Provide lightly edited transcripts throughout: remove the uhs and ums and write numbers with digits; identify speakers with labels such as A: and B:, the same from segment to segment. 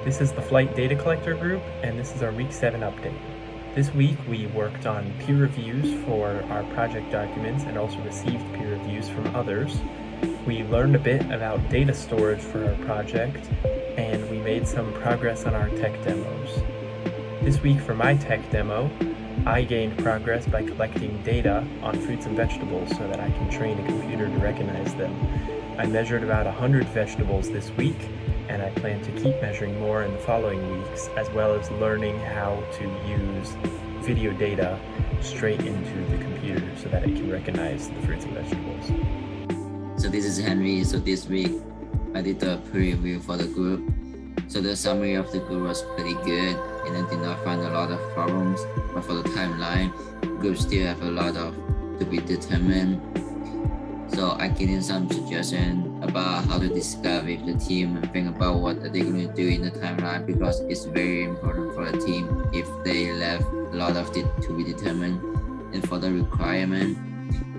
A: This is the Flight Data Collector group, and this is our Week 7 update. This week we worked on peer reviews for our project documents and also received peer reviews from others. We learned a bit about data storage for our project, and we made some progress on our tech demos. This week for my tech demo, I gained progress by collecting data on fruits and vegetables so that I can train a computer to recognize them. I measured about 100 vegetables this week, and I plan to keep measuring more in the following weeks, as well as learning how to use video data straight into the computer so that it can recognize the fruits and vegetables.
B: So this is Henry. So this week I did a pre-review for the group. So the summary of the group was pretty good, and I did not find a lot of problems. But for the timeline, group still have a lot of to be determined. So I gave in some suggestions about how to discuss with the team and think about what they're going to do in the timeline, because it's very important for the team if they left a lot of it to be determined. And for the requirement,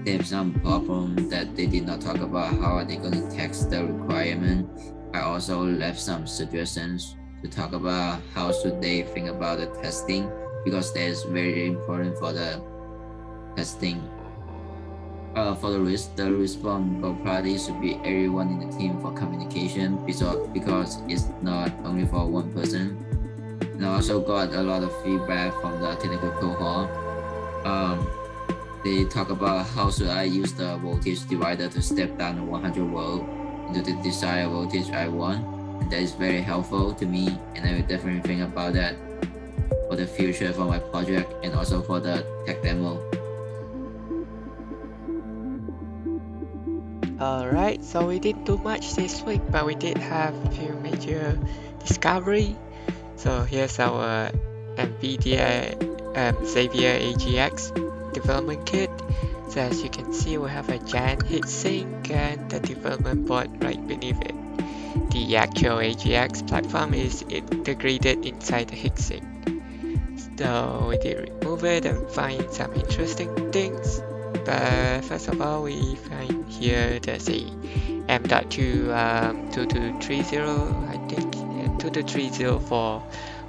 B: they have some problem that they did not talk about. How are they going to text the requirement? I also left some suggestions to talk about how should they think about the testing, because that is very important for the testing. For the responsible party should be everyone in the team for communication, because it's not only for one person. And I also got a lot of feedback from the technical cohort. They talk about how should I use the voltage divider to step down the 100 volt into the desired voltage I want. And that is very helpful to me, and I will definitely think about that for the future for my project and also for the tech demo.
C: Alright, so we didn't do much this week, but we did have a few major discovery. So here's our NVIDIA Xavier AGX development kit. So as you can see, we have a giant heatsink and the development board right beneath it. The actual AGX platform is integrated inside the heatsink. So we did remove it and find some interesting things. But first of all, we find here there's a M.2 2230, I think, 2230 for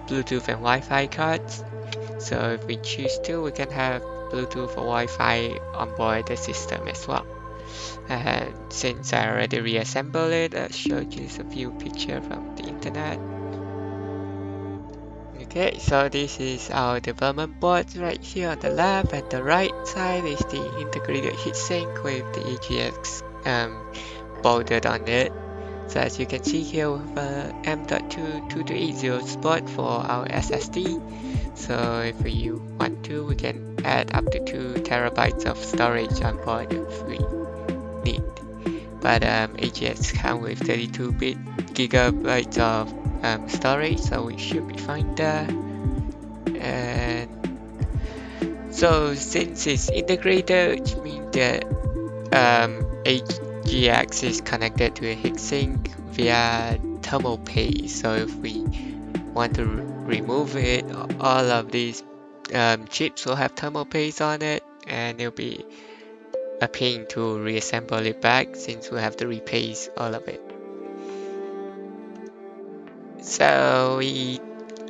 C: Bluetooth and Wi-Fi cards. So if we choose to, we can have Bluetooth or Wi-Fi on board the system as well. And since I already reassembled it, I'll show you a few pictures from the internet. Okay, so this is our development board right here on the left, and the right side is the integrated heatsink with the AGX bolted on it. So as you can see here, we have a M.2 2280 spot for our SSD. So if you want to, we can add up to 2 terabytes of storage on board if we need. But AGX comes with 32-bit gigabytes of storage, so we should be fine there. And so since it's integrated, which means that AGX is connected to a heatsink via thermal paste. So if we want to remove it, all of these chips will have thermal paste on it, and it'll be a pain to reassemble it back since we have to repaste all of it. So we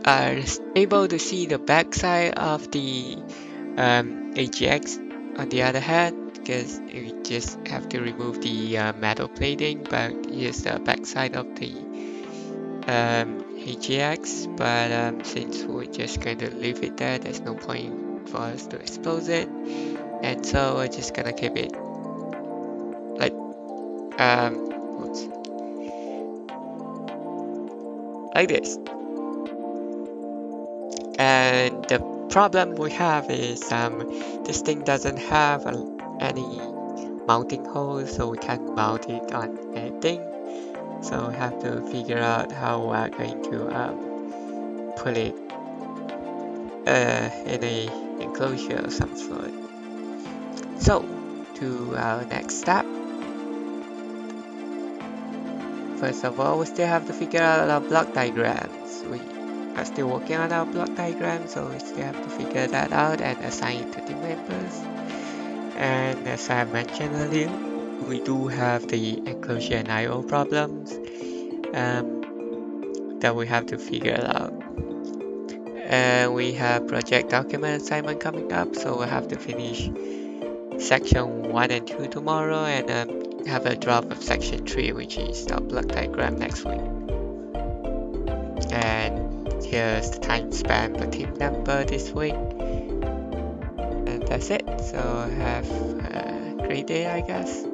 C: are able to see the backside of the AGX on the other hand, because we just have to remove the metal plating, but here's the backside of the AGX. But since we're just going to leave it there, there's no point for us to expose it, and so we're just gonna keep it like like this. And the problem we have is this thing doesn't have any mounting holes, so we can't mount it on anything. So we have to figure out how we're going to put it in a enclosure of some sort. So to our next step. First of all, we still have to figure out our block diagrams. We are still working on our block diagram, so we still have to figure that out and assign it to team members. And as I mentioned earlier, we do have the enclosure and I/O problems. The that we have to figure it out. And we have project document assignment coming up, so we'll have to finish section 1 and 2 tomorrow, and have a draft of section 3, which is our block diagram, next week. And here's the time span per team member this week. And that's it. So have a great day, I guess.